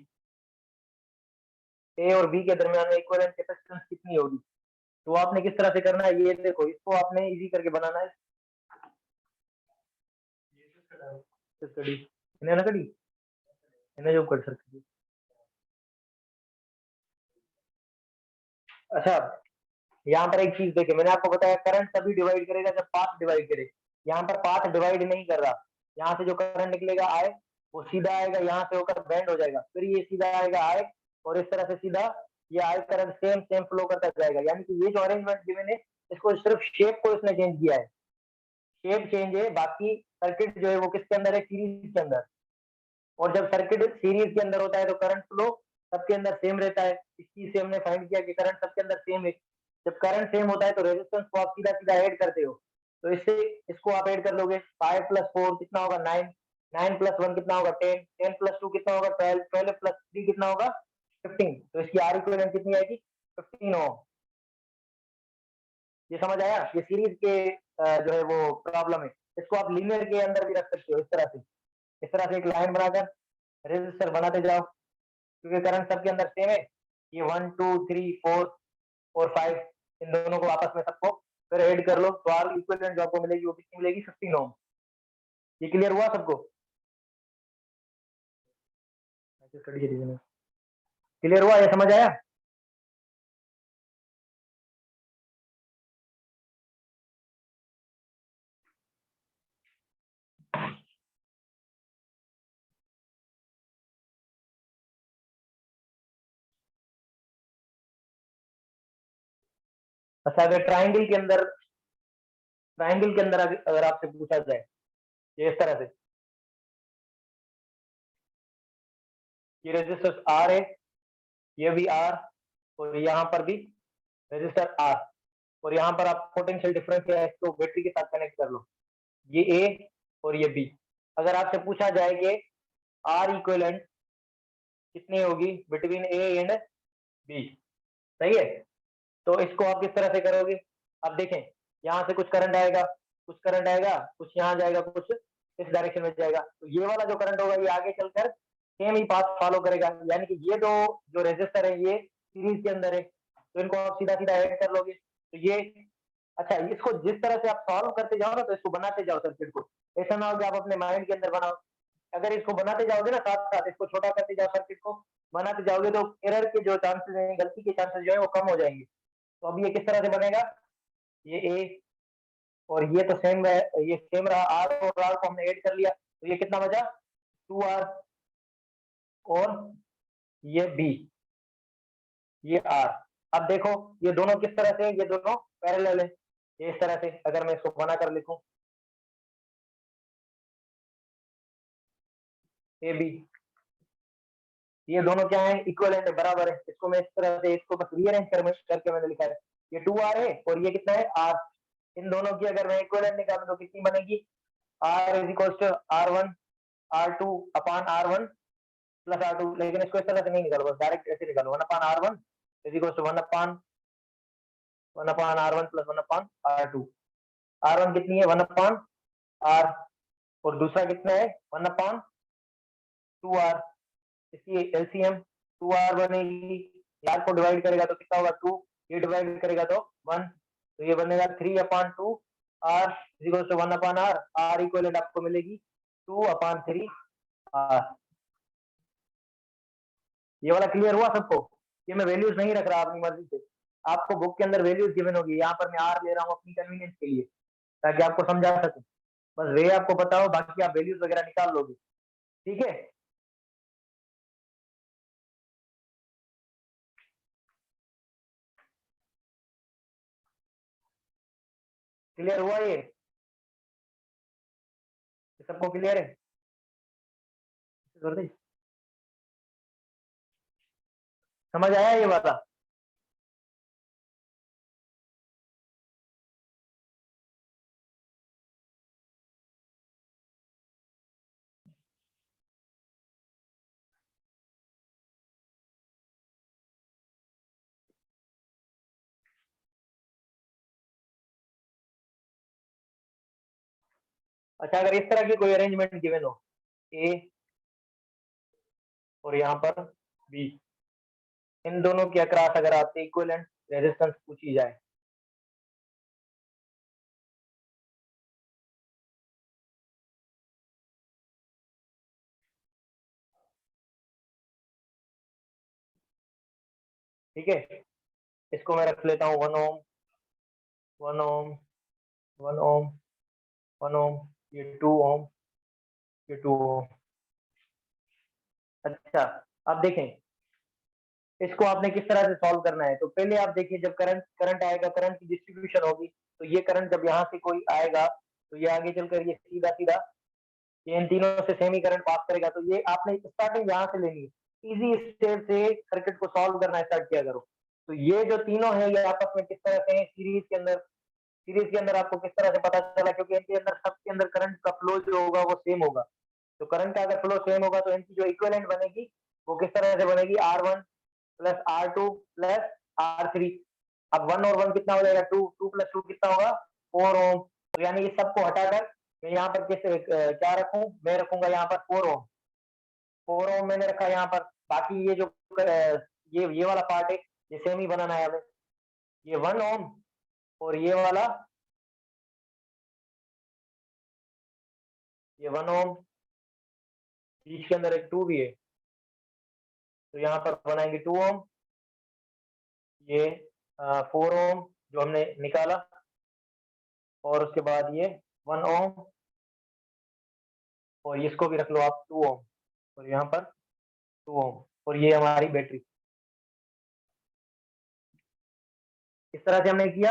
A और बी के दरमियान में इक्विवेलेंट कैपेसिटेंस कितनी होगी। तो आपने किस तरह से करना है, ये देखो, इसको आपने इजी करके बनाना है। स्टडी इन्हें ना करी, इन्हें जो कर सकती है। अच्छा यहाँ पर एक चीज देखिए, मैंने आपको बताया करंट तभी डिवाइड करेगा जब पाथ डिवाइड करे, यहाँ पर पाथ डिवाइड नहीं कर रहा, यहाँ से जो करंट निकलेगा आए, वो सीधा आएगा, यहाँ से होकर बैंड हो जाएगा, फिर ये सीधा आएगा आए, और इस तरह से सीधा ये आए करंट सेम सेम फ्लो करता जाएगा, यानी कि ये जो अरेंजमेंट गिवन है, इसको सिर्फ शेप को इसने चेंज किया है, शेप चेंज है, बाकी सर्किट जो है वो किसके अंदर है, सीरीज के अंदर। और जब सर्किट सीरीज के अंदर होता है तो करंट फ्लो सबके अंदर सेम रहता है, इस चीज से हमने फाइंड किया कि करंट सबके अंदर सेम है। जब करंट सेम होता है तो रेजिस्टेंस को आप सीधा सीधा ऐड करते हो, तो इससे इसको आप ऐड कर लोगे, 5 + 4 कितना होगा, 9, 9 + 1 कितना होगा, 10, 10 + 2 कितना होगा, 12, 12 + 3 कितना होगा, 15। तो इसकी आर इक्विवेलेंट कितनी आएगी, 15 ओम। ये समझ आया, ये सीरीज के जो है वो प्रॉब्लम है, इसको आप लीनियर के अंदर भी रख सकते हो इस तरह से, इस तरह से एक लाइन बनाकर रेजिस्टर बनाते जाओ, क्योंकि करंट सबके अंदर सेम है, ये 1, 2, 3, 4 और 5, इन दोनों को आपस में सबको फिर ऐड कर लो, तो आर इक्विवेलेंट जो आपको मिलेगी वो कितनी मिलेगी, 15 ओम। ये क्लियर हुआ सबको? क्लियर हुआ, ये समझ आया? अच्छा अगर ट्राइंगल के अंदर अगर आपसे पूछा जाए, ये इस तरह से, ये रेजिस्टर आर है, ये भी आर, और यहाँ पर भी रेजिस्टर आर, और यहाँ पर आप पोटेंशियल डिफरेंस है इसको बैटरी के साथ कनेक्ट कर लो, ये ए और ये बी। अगर आपसे पूछा जाए कि आर इक्विवेलेंट कितनी होगी बिटवीन ए एंड बी, सही है, तो इसको आप किस तरह से करोगे, अब देखें, यहाँ से कुछ करंट आएगा, कुछ करंट आएगा, कुछ यहाँ जाएगा, कुछ इस डायरेक्शन में जाएगा, तो ये वाला जो करंट होगा ये आगे चलकर सेम ही पाथ फॉलो करेगा, यानी कि ये दो जो रेजिस्टर है ये सीरीज के अंदर है, तो इनको आप सीधा सीधा ऐड कर लोगे, तो ये, अच्छा इसको जिस तरह से आप सॉल्व करते जाओ ना, तो इसको बनाते जाओ सर्किट को, ऐसा ना हो कि आप अपने माइंड के अंदर बनाओ, अगर इसको बनाते जाओगे ना साथ साथ, इसको छोटा करते जाओ, सर्किट को बनाते जाओगे, तो एरर के जो चांसेस हैं, गलती के चांसेस जो है वो कम हो जाएंगे। तो अब ये किस तरह से बनेगा, ये ए और ये तो सेम है, ये सेम रहा, आर और आर को हमने ऐड कर लिया, तो ये कितना बचा, 2R, और ये बी, ये आर। अब देखो ये दोनों किस तरह से, ये दोनों पैरेलल है, ये इस तरह से अगर मैं इसको बनाकर लिखूं, ए बी, ये दोनों क्या है, इक्विवेलेंट है, बराबर है। इसको मैं इस तरह से इसको बस रीअरेंज करके मैंने लिखा है, ये 2r है और ये कितना है r। इन दोनों की अगर मैं इक्विवेलेंट निकालूं तो कितनी बनेगी, r is equal to r1 r2 upon r1 plus r2। लेकिन इसको इस तरह से नहीं निकालो, बस डायरेक्ट ऐसे निकालो, 1 upon r1 is equal to 1 upon r1 plus 1 upon r2। r1 कितनी है, 1 अपान r, और दूसरा कितना है, 1 अपान 2r। इसकी एलसीएम 2r बनेगी, यार को डिवाइड करेगा तो कितना होगा 2, ये डिवाइड करेगा तो 1, तो ये बनेगा 3 upon 2 r equal to 1 upon r। r equivalent आपको मिलेगी 2 अपान 3 r। ये वाला क्लियर हुआ सबको? ये मैं वैल्यूज नहीं रख रहा अपनी मर्जी से, आपको बुक के अंदर वैल्यूज गिवन होगी, यहाँ पर मैं r ले रहा हूँ अपनी कन्वीनियंस के लिए, ताकि आपको समझा सकूं। बस वे आपको बताओ, बाकी आप वैल्यूज वगैरह निकाल लोगे, ठीक है। क्लियर हुआ ये सबको क्लियर है? समझ आया ये वाला? अच्छा, अगर इस तरह की कोई अरेंजमेंट गिवन हो, ए और यहाँ पर बी, इन दोनों के अक्रॉस अगर आपसे इक्विवेलेंट रेजिस्टेंस पूछी जाए, ठीक है, इसको मैं रख लेता हूँ 1 ओम 1 ओम 1 ओम 1 ओम, ये 2 ओम, ये 2 ओम। अच्छा, अब देखें इसको आपने किस तरह से सॉल्व करना है। तो पहले आप देखिए, जब करंट करंट आएगा, करंट की डिस्ट्रीब्यूशन होगी, तो ये करंट जब यहाँ से कोई आएगा तो ये आगे चलकर ये सीधा सीधा ये इन तीनों से सेम ही करंट पास करेगा। तो ये आपने स्टार्टिंग यहाँ से लेनी है, इजी स्टेप से सर्किट को सॉल्व करना स्टार्ट किया करो। तो ये जो तीनों है ये आपस में किस तरह से है, सीरीज के अंदर आपको किस तरह से पता चला, क्योंकि इनके अंदर सबके अंदर करंट का फ्लो जो होगा वो सेम होगा। तो करंट का अगर फ्लो सेम होगा तो इनकी जो इक्विवेलेंट बनेगी वो किस तरह से बनेगी, R1 plus R2 plus R3। अब 1 और 1 कितना हो जाएगा, 2, 2 प्लस 2 कितना होगा, 4 ओम। तो यानी ये सबको हटाकर मैं यहाँ पर किस क्या रखूं, मैं रखूंगा यहाँ पर 4 ओम। 4 ओम मैंने रखा यहाँ पर। बाकी ये जो ये वाला पार्ट है ये सेम ही बनाना है हमें, ये 1 ओम और ये वाला ये 1 ओम, बीच के अंदर एक 2 भी है, तो यहाँ पर बनाएंगे 2 ओम, ये 4 ओम जो हमने निकाला, और उसके बाद ये 1 ओम, और इसको भी रख लो आप 2 ओम, और यहाँ पर 2 ओम, और ये हमारी बैटरी। इस तरह से हमने किया।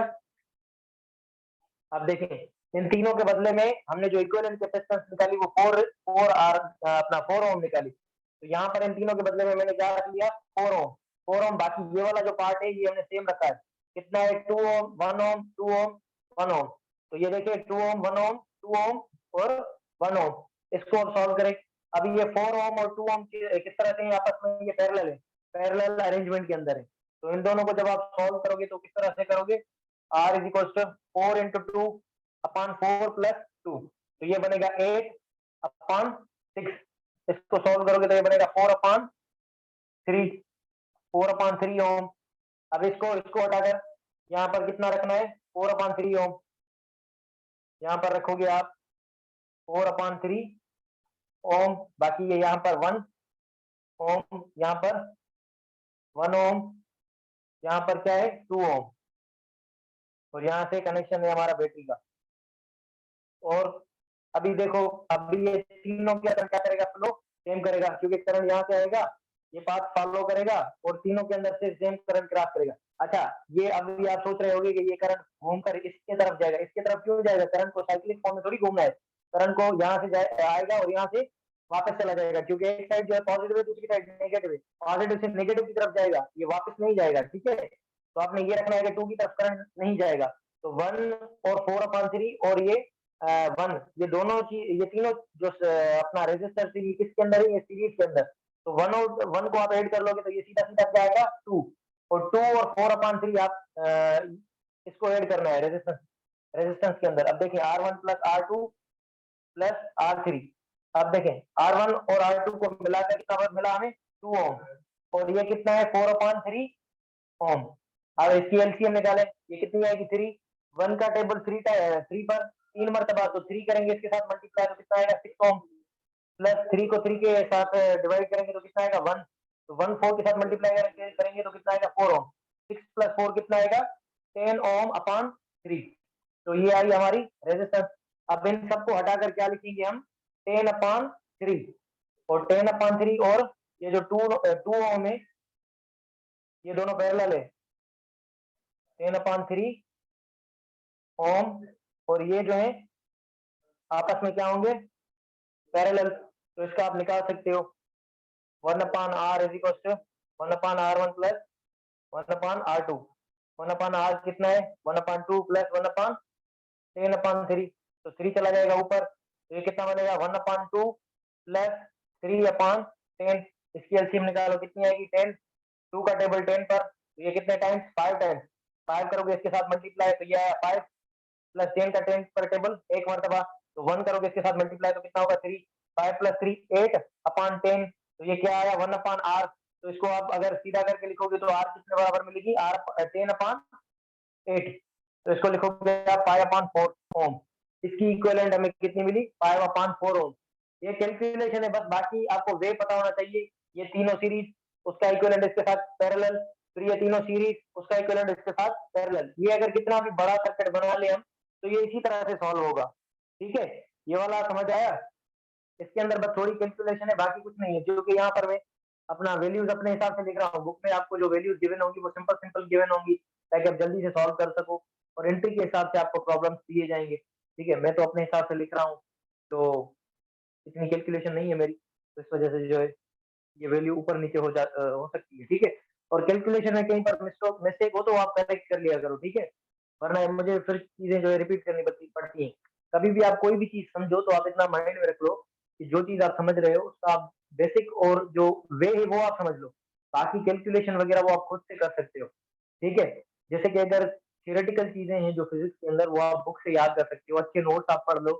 अब देखें इन तीनों के बदले में हमने जो इक्विवेलेंट कैपेसिटेंस निकाली वो 4 ओम निकाली। तो यहाँ पर इन तीनों के बदले में मैंने क्या रख लिया, 4 ओम 4 ओम। बाकी ये वाला जो पार्ट है ये हमने सेम रखा है, कितना है, 2 ओम 1 ओम 2 ओम 1 ओम। तो ये देखिए 2 ओम 1 ओम 2 ओम और 1 ओम। इसको अब सॉल्व करें। अभी ये 4 ओम और 2 ओम किस तरह से आपस में ये पैरेलल है, पैरेलल अरेंजमेंट के अंदर है। तो इन दोनों को जब आप सॉल्व करोगे तो किस तरह से करोगे, R is equal to 4 into 2 upon 4 plus 2, तो ये बनेगा 8 अपान 6। इसको सॉल्व करोगे तो ये बनेगा 4 अपान 3, 4 अपान 3 ओम। अब इसको इसको हटाकर यहाँ पर कितना रखना है, 4 अपान 3 ओम। यहाँ पर रखोगे आप 4 अपान 3 ओम, बाकी ये यहाँ पर 1 ओम, यहाँ पर 1 ओम, यहाँ पर क्या है 2 ओम, और यहाँ से कनेक्शन है हमारा बैटरी का। और अभी देखो, अभी ये तीनों के अंदर क्या करेगा, फ्लो सेम करेगा, क्योंकि करंट यहाँ से आएगा, ये पाथ फॉलो करेगा और तीनों के अंदर से सेम करंट क्रॉस करेगा। अच्छा, ये अभी आप सोच रहे होंगे कि ये करंट घूमकर इसके तरफ जाएगा, इसके तरफ क्यों जाएगा, करंट को साइक्लिक फॉर्म में थोड़ी घूमना है। करंट को यहाँ से आएगा और यहाँ से वापस चला जाएगा, क्योंकि एक साइड जो है पॉजिटिव है, दूसरी साइड नेगेटिव है, पॉजिटिव से नेगेटिव की तरफ जाएगा, ये वापस नहीं जाएगा। ठीक है, तो आपने ये रखना है कि 2 की तरफ करंट नहीं जाएगा। तो 1 और 4/3 और ये 1, ये दोनों चीज, ये तीनों जो अपना रेजिस्टर सीरीज किसके अंदर है, ये सीरीज के अंदर। तो 1 और 1 को आप ऐड कर लोगे तो ये सीधा सीधा क्या आएगा, 2, और 2 और 4/3 आप इसको ऐड करना है रेजिस्टेंस के अंदर। अब देखिए R1 plus R2 plus R3, अब देखें R1 और R2 को मिलाकर कितना वर्ग मिला हमें, 2 ओम, और ये कितना है 4/3 ओम। अब इसकी एलसीएम निकालें, ये कितनी आएगी 3, 1 का टेबल 3 पर 3 मरतबा, तो 3 करेंगे इसके साथ मल्टीप्लाई तो कितना आएगा 6 ओम, प्लस 3 को 3 के साथ डिवाइड करेंगे तो कितना आएगा 1, तो 1 4 के साथ मल्टीप्लाई करेंगे तो कितना आएगा 4 ओम, 6 प्लस 4 कितना आएगा 10 ओम अपॉन 3, तो ये आई हमारी रेजिस्टेंस। अब इन सबको हटाकर क्या लिखेंगे हम, 10/3, और 10/3 और ये जो 2 ओम है, ये दोनों पैरेलल है, 10/3 ओम, और ये जो है आपस में क्या होंगे, पैरेलल। तो इसका आप निकाल सकते हो 1/r is equal to 1/r1 plus 1/r2, 1/r कितना है 1/2 प्लस 1/10/3, तो 3 चला जाएगा ऊपर, तो ये कितना बनेगा 1/2 प्लस 3/10, इसकी एलसीएम निकालो कितनी आएगी 10, 2 का टेबल 10 पर, तो ये कितने टाइम्स 5 टाइम्स, 5 करोगे इसके साथ मल्टीप्लाई तो ये आया 5 प्लस 10 का 10 पर टेबल एक मरतबा, तो 1 करोगे इसके साथ मल्टीप्लाई तो कितना होगा 3, 5 प्लस 3 8/10, तो ये क्या आया 1/r। तो इसको आप अगर सीधा करके लिखोगे तो r कितने बराबर मिलेगी, r 10/8, तो इसको लिखोगे आप 5/4 ओम, इसकी इक्विवेलेंट हमें कितनी मिली 5/4 ओम। ये कैलकुलेशन है बस, बाकी आपको वे पता होना चाहिए, ये तीनों सीरीज उसका इक्विवेलेंट इसके साथ पैरेलल, फिर ये तीनों सीरीज उसका इक्विवेलेंट इसके साथ पैरेलल। ये अगर कितना भी बड़ा सर्किट बना ले हम तो ये इसी तरह से सॉल्व होगा। ठीक है, ये वाला समझ आया, इसके अंदर बस थोड़ी कैलकुलेशन है, बाकी कुछ नहीं है, क्योंकि यहाँ पर मैं अपना वैल्यूज अपने हिसाब से लिख रहा हूँ। बुक में आपको जो वैल्यूज गिवन होंगी वो सिंपल सिंपल गिवन होंगी, ताकि आप जल्दी से सॉल्व कर सको, और एंट्री के हिसाब से आपको प्रॉब्लम्स दिए जाएंगे। ठीक है, मैं तो अपने हिसाब से लिख रहा हूँ, तो इतनी कैलकुलेशन नहीं है मेरी, तो इस वजह से जो है ये वैल्यू ऊपर नीचे हो सकती है। ठीक है, और कैलकुलेशन में कहीं पर मिस्टेक हो तो आप करेक्ट कर लिया करो। ठीक है, वरना मुझे फिर चीजें जो है रिपीट करनी पड़ती हैं। कभी भी आप कोई भी चीज समझो तो आप इतना माइंड में रख लो कि जो चीज आप समझ रहे हो उसका आप बेसिक और जो वे है वो आप समझ लो, बाकी कैलकुलेशन वगैरह वो आप खुद से कर सकते हो। ठीक है, जैसे कि अगर थियोरेटिकल चीजें हैं जो फिजिक्स के अंदर, वो आप बुक से याद कर सकते हो, अच्छे नोट्स आप पढ़ लो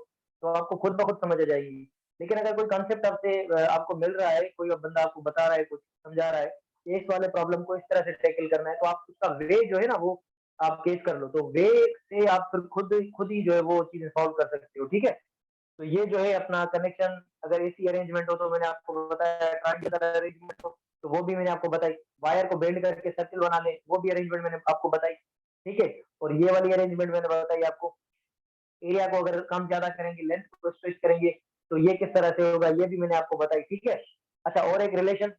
तो आपको खुद ब खुद समझ आ जाएगी। लेकिन अगर कोई कंसेप्ट आपसे आपको मिल रहा है, कोई बंदा आपको बता रहा है, कुछ समझा रहा है कि इस वाले प्रॉब्लम को इस तरह से टैकल करना है, तो आप उसका वे जो है ना वो आप केस कर लो, तो वे से आप फिर खुद ही जो है वो चीजें सॉल्व कर सकते हो। ठीक है, तो ये जो है अपना कनेक्शन, अगर एसी अरेंजमेंट हो तो मैंने आपको बताया, ट्रायंगुलर अरेंजमेंट हो तो वो भी मैंने आपको बताई, वायर को बेंड करके सर्किल बना ले वो भी अरेंजमेंट मैंने आपको बताई। ठीक है, और ये वाली अरेंजमेंट मैंने बताई आपको, एरिया को अगर कम ज्यादा करेंगे, लेंथ को स्ट्रेच करेंगे तो ये किस तरह से होगा, ये भी मैंने आपको बताई। ठीक है, अच्छा और एक रिलेशन,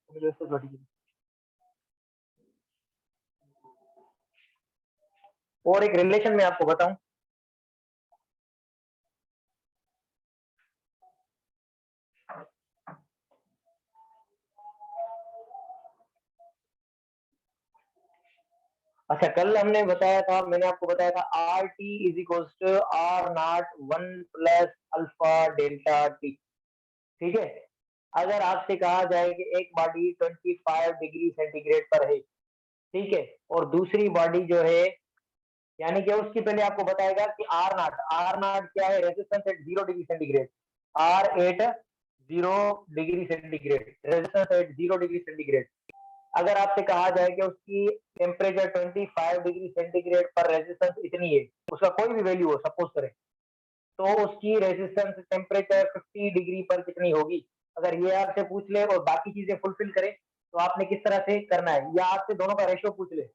और एक रिलेशन मैं आपको बताऊं। अच्छा, कल हमने बताया था, मैंने आपको बताया था R T is equal to R naught 1 plus alpha delta T. ठीक है, अगर आपसे कहा जाए कि एक बॉडी 25 डिग्री सेंटीग्रेड पर है, ठीक है, और दूसरी बॉडी जो है, यानी कि उसकी पहले आपको बताएगा कि आर नॉट क्या है, resistance at 0 degree centigrade, R at 0 degree centigrade, resistance at 0 degree centigrade. अगर आपसे कहा जाए कि उसकी टेम्परेचर 25 डिग्री सेंटीग्रेड पर रेजिस्टेंस इतनी है, उसका कोई भी वैल्यू हो सपोज करें, तो उसकी रेजिस्टेंस टेम्परेचर 50 डिग्री पर कितनी होगी। अगर ये आपसे पूछ ले और बाकी चीजें फुलफिल करे तो आपने किस तरह से करना है, या आपसे दोनों का रेशियो पूछ ले,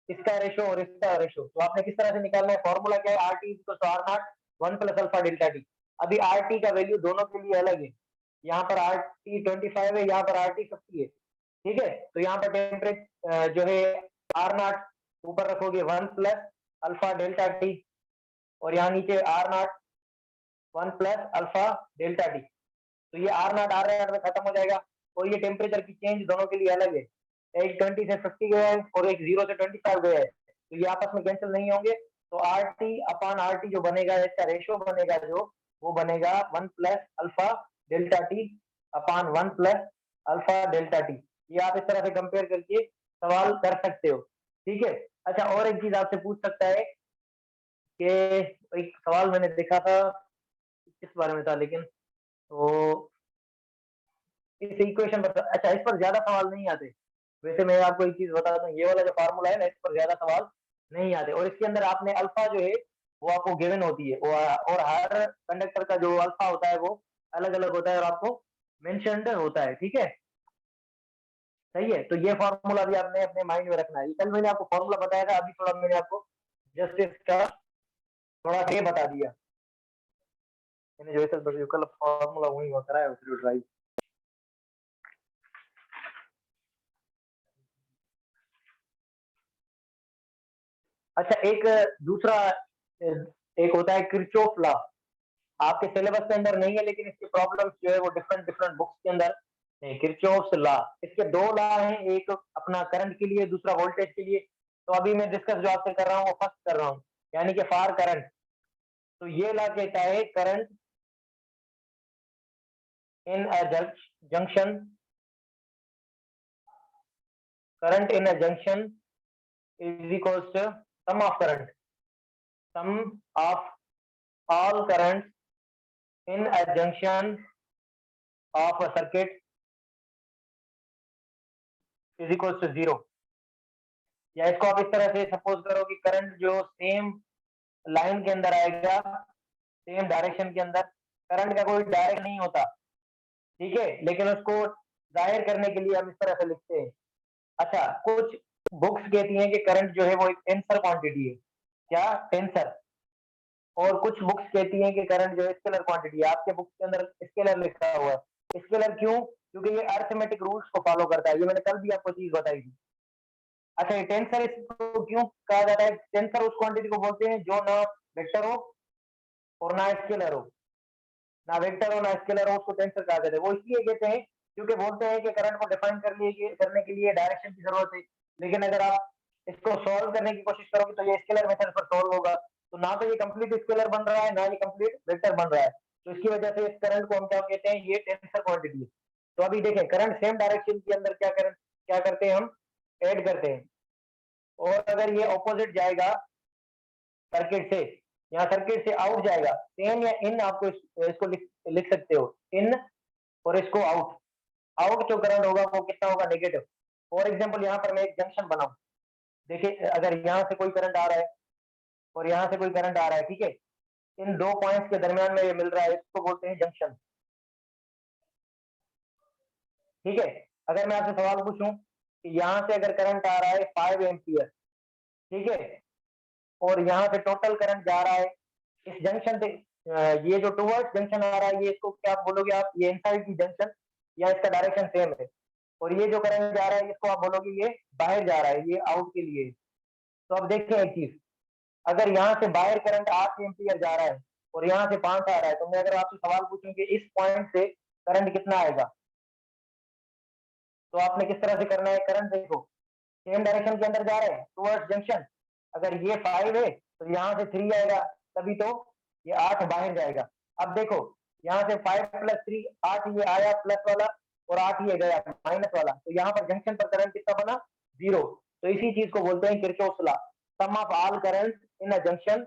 इसका रेशियो और इसका रेशियो, तो आपने किस तरह से निकालना है, फॉर्मूला क्या है, R T R naught 1 plus alpha delta T. अभी आर टी का वैल्यू दोनों के लिए अलग है, यहाँ पर आर टी 25 है, यहाँ पर आर टी 50 है। ठीक है, तो यहाँ पर टेम्परेचर जो है आर नॉट ऊपर रखोगे 1 प्लस अल्फा डेल्टा टी, और यहाँ नीचे R naught 1 plus alpha delta T. तो ये आर नॉट में खत्म हो जाएगा। और ये टेम्परेचर की चेंज दोनों के लिए अलग है, एक 20 से 50 गया है और एक 0 से 25 गया है, तो ये आपस में कैंसिल नहीं होंगे। तो R T upon R T जो बनेगा, इसका रेशियो बनेगा जो, वो बनेगा 1 plus alpha delta T upon 1 plus alpha delta T. ये आप इस तरह से कंपेयर करके सवाल कर सकते हो, ठीक है। अच्छा, और एक चीज आपसे पूछ सकता है कि एक सवाल मैंने देखा था, किस बारे में था लेकिन, तो इस इक्वेशन पर, अच्छा इस पर ज्यादा सवाल नहीं आते। वैसे मैं आपको एक चीज बताता हूँ, ये वाला जो फार्मूला है ना, इस पर ज्यादा सवाल नहीं आते। और इसके अंदर आपने अल्फा जो है वो आपको गिवन होती है, और हर कंडक्टर का जो अल्फा होता है वो अलग अलग होता है और आपको मेंशन्ड होता है, ठीक है। सही है, तो ये फॉर्मूला भी आपने अपने माइंड में रखना है। कल मैंने आपको फॉर्मूला बताया था, अभी थोड़ा मैंने आपको जस्ट इसका थोड़ा ये बता दिया। मैंने जो है कल फॉर्मूला वही कराया फिर ड्राइव। अच्छा, एक दूसरा एक होता है किरचॉफ लॉ, आपके सिलेबस के अंदर नहीं है लेकिन इसके प्रॉब्लम्स जो है वो डिफरेंट डिफरेंट बुक्स के अंदर है। किरचॉफ लॉ, इसके दो लॉ हैं, एक अपना करंट के लिए, दूसरा वोल्टेज के लिए। तो अभी मैं डिस्कस जो आपसे कर रहा हूँ वो फर्स्ट कर रहा हूँ, यानी कि फॉर करंट। तो ये लॉ कहता है current in a junction, current in a junction is equals to sum of current, sum of all currents in a junction of a circuit is equals to 0। या इसको आप इस तरह से सपोज करो कि करंट जो सेम लाइन के अंदर आएगा, सेम डायरेक्शन के अंदर, करंट का कोई डायरेक्ट नहीं होता, ठीक है, लेकिन उसको जाहिर करने के लिए हम इस तरह से लिखते हैं। अच्छा, कुछ बुक्स कहती हैं कि करंट जो है वो एक टेंसर क्वांटिटी है, क्या टेंसर। और कुछ बुक्स कहती हैं कि करंट जो है स्केलर क्वांटिटी है। आपके बुक्स के अंदर स्केलर लिखा हुआ है। स्केलर क्यों? क्योंकि ये अर्थमेटिक रूल्स को फॉलो करता है, ये मैंने कल भी आपको चीज बताई थी। अच्छा, ये टेंसर इसको क्यों कहा जाता है? टेंसर उस क्वांटिटी को बोलते हैं जो ना वेक्टर हो और ना स्केलर हो, ना वेक्टर हो ना स्केलर हो, उसको टेंसर कहा जाता है। वो इसलिए कहते हैं क्योंकि बोलते हैं कि करंट को डिफाइन करने के लिए डायरेक्शन की जरूरत है। लेकिन अगर आप इसको सॉल्व करने की कोशिश करोगे तो ये स्केलर मेथड पर सॉल्व होगा, तो ना तो ये कंप्लीट स्केलर बन रहा है ना ये कंप्लीट वेक्टर बन रहा है। तो इसकी वजह से इस करंट को हम क्या कहते हैं, ये टेंसर क्वांटिटी है। तो अभी देखें, करंट सेम डायरेक्शन के अंदर क्या करते हैं हम, ऐड करते हैं। और अगर ये ऑपोजिट जाएगा सर्किट से, यहाँ सर्किट से आउट जाएगा, सेम या इन, आपको इसको लिख सकते हो इन, और इसको आउट। आउट जो करंट होगा वो कितना होगा, नेगेटिव। फॉर एग्जाम्पल यहाँ पर मैं एक जंक्शन बनाऊं, देखिए अगर यहाँ से कोई करंट आ रहा है और यहाँ से कोई करंट आ रहा है, ठीक है, इन दो पॉइंट्स के दरमियान में ये मिल रहा है, इसको बोलते हैं जंक्शन, ठीक है। अगर मैं आपसे सवाल पूछूं कि यहाँ से अगर करंट आ रहा है 5 एम्पियर, ठीक है, और यहाँ से टोटल करंट जा रहा है इस जंक्शन से, ये जो टूवर्ड्स जंक्शन आ रहा है, ये इसको क्या बोलोगे आप, ये इनसाइड की जंक्शन, या इसका डायरेक्शन सेम है। और ये जो करंट जा रहा है इसको आप बोलोगे ये बाहर जा रहा है, ये आउट के लिए। तो अब देखते हैं एक चीज, अगर यहाँ से बाहर करंट 8 एम्पियर जा रहा है और यहाँ से 5 आ रहा है, तो मैं अगर आपसे सवाल पूछूं कि इस पॉइंट से करंट कितना आएगा, तो आपने किस तरह से करना है, करंट देखो सेम डायरेक्शन के अंदर जा रहे हैं टुवर्ड्स जंक्शन, अगर ये 5 है तो यहाँ से 3 आएगा, तभी तो ये 8 बाहर जाएगा। अब देखो, यहाँ से 5 प्लस 3 8, ये आया प्लस वाला, और 8 ये गया माइनस वाला, तो यहाँ पर जंक्शन पर करंट कितना बना, 0। तो इसी चीज को बोलते हैं Kirchhoff's law, sum of all current in a junction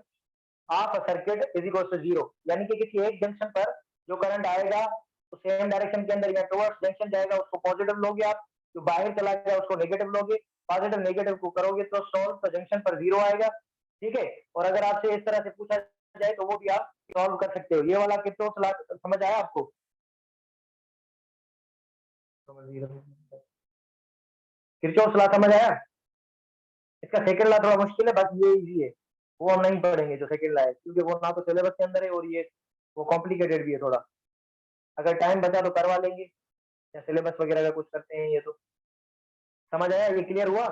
of a circuit is equal to 0। यानी कि किसी एक जंक्शन पर जो करंट आएगा तो सेम डायरेक्शन के अंदर या टुवर्ड्स जंक्शन जाएगा, उसको पॉजिटिव लोगे आप, जो बाहर चला गया उसको नेगेटिव लोगे। पॉजिटिव नेगेटिव को करोगे तो सॉल्व, तो जंक्शन पर 0 आएगा, ठीक है। और अगर आपसे इस तरह से पूछा जाए तो वो भी आप सॉल्व कर सकते हो। ये वाला किरचॉफ्स लॉ समझ आया आपको? किरचॉफ्स लॉ समझ आया? इसका सेकंड लॉ थोड़ा मुश्किल है, बाकी ये इजी है, वो हम नहीं पढ़ेंगे जो सेकंड लॉ है, क्योंकि वो ना तो सिलेबस के अंदर है और ये वो कॉम्प्लिकेटेड भी है थोड़ा। अगर टाइम बचा तो करवा लेंगे, या सिलेबस वगैरह का कुछ करते हैं ये तो। समझ आया, ये क्लियर हुआ?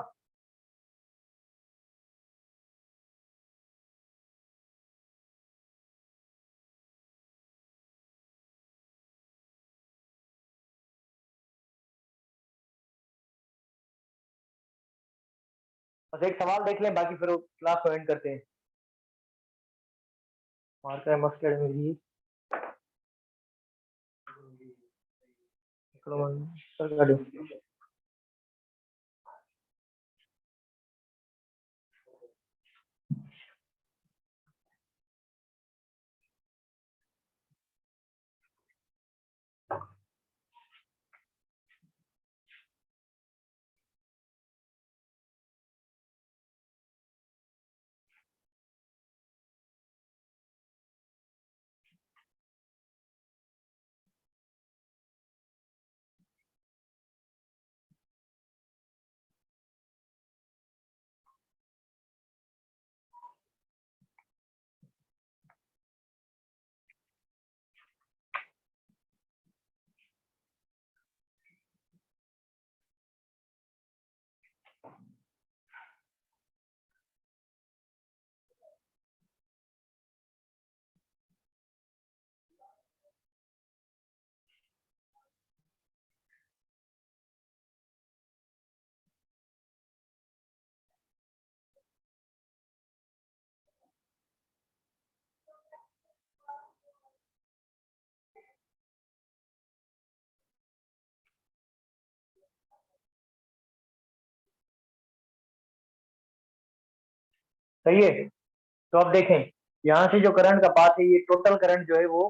बस एक सवाल देख लें, बाकी फिर क्लास को एंड करते हैं। मार्कर मस्ट मेरी सही है। तो अब देखें, यहाँ से जो करंट का पाथ है, ये टोटल करंट जो है वो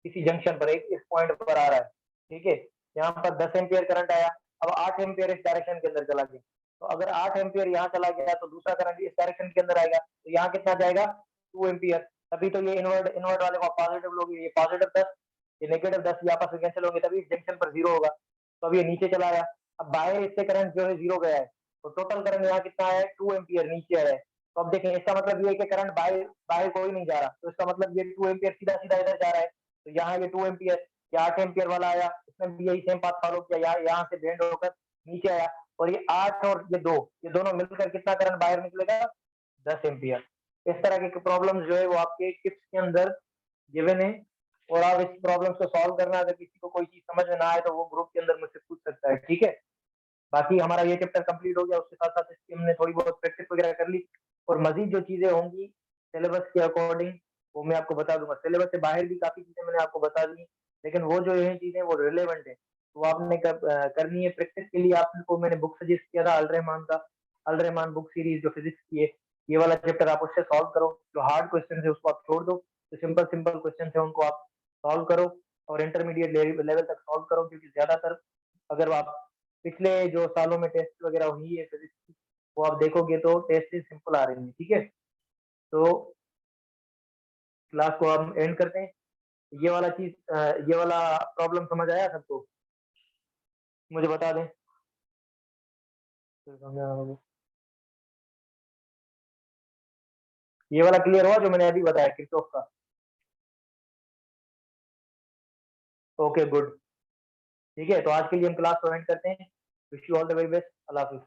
किसी जंक्शन पर, एक इस पॉइंट पर आ रहा है, ठीक है। यहाँ पर 10 एम्पियर करंट आया, अब 8 एम्पियर इस डायरेक्शन के अंदर चला गया। तो अगर 8 एम्पियर यहाँ चला गया तो दूसरा करंट इस डायरेक्शन के अंदर आएगा, तो यहाँ कितना जाएगा, 2 एम्पियर। तभी तो ये इन्वर्ट इन्वर्ट वाले को पॉजिटिव लोगे, ये पॉजिटिव 10, ये नेगेटिव 10, ये आपस में कैंसिल होंगे, तभी इस जंक्शन पर जीरो होगा। तो अब ये नीचे चला आया, अब बाहर इससे करंट जो है जीरो गया है, तो टोटल करंट यहाँ कितना आया है, 2 एम्पियर नीचे आया है। तो अब देखें, इसका मतलब ये है कि करंट बाहर बाहर कोई नहीं जा रहा, तो इसका मतलब ये 2 एम्पियर सीधा सीधा इधर जा रहा है। तो यहाँ ये 2 एम्पियर, ये 8 एम्पियर वाला आया, इसमें भी यही सेम पाथ फॉलो किया, यहाँ से बेंड होकर नीचे आया, और ये 8 और ये 2, ये दोनों मिलकर कितना करंट बाहर निकलेगा, 10 एम्पियर। इस तरह के प्रॉब्लम्स जो है वो आपके टिप्स के अंदर गिवन है, और आप इस प्रॉब्लम्स को सॉल्व करना, अगर किसी को कोई चीज समझ में ना आए तो वो ग्रुप के अंदर मुझसे पूछ सकता है, ठीक है। बाकी हमारा ये चैप्टर कंप्लीट हो गया, उसके साथ साथ इसकी हमने थोड़ी बहुत प्रैक्टिस वगैरह कर ली, और मजीद जो चीजें होंगी सिलेबस के अकॉर्डिंग वो मैं आपको बता दूंगा। सिलेबस से बाहर भी काफी चीजें मैंने आपको बता दी, लेकिन वो जो ये चीजें वो रिलेवेंट है, तो आपने करनी है। प्रैक्टिस के लिए आपको मैंने बुक सजेस्ट किया था, अल रहमान का, अल रहमान बुक सीरीज जो फिजिक्स की है, ये वाला चैप्टर आप उससे सॉल्व करो। जो हार्ड क्वेश्चन है उसको आप छोड़ दो, जो सिंपल सिंपल क्वेश्चन है उनको आप सॉल्व करो, और इंटरमीडिएट लेवल तक सॉल्व करो, क्योंकि ज्यादातर अगर आप पिछले जो सालों में टेस्ट वगैरह हुई है फिजिक्स की, वो आप देखोगे तो टेस्ट सिंपल आ रही है, ठीक है। तो क्लास को हम एंड करते हैं। ये वाला चीज ये वाला प्रॉब्लम समझ आया सबको, मुझे बता दें। ये वाला क्लियर हुआ जो मैंने अभी बताया किरचॉफ का? ओके गुड, ठीक है। तो आज के लिए हम क्लास को एंड करते हैं। Wish you all the very best, Allah Hafiz.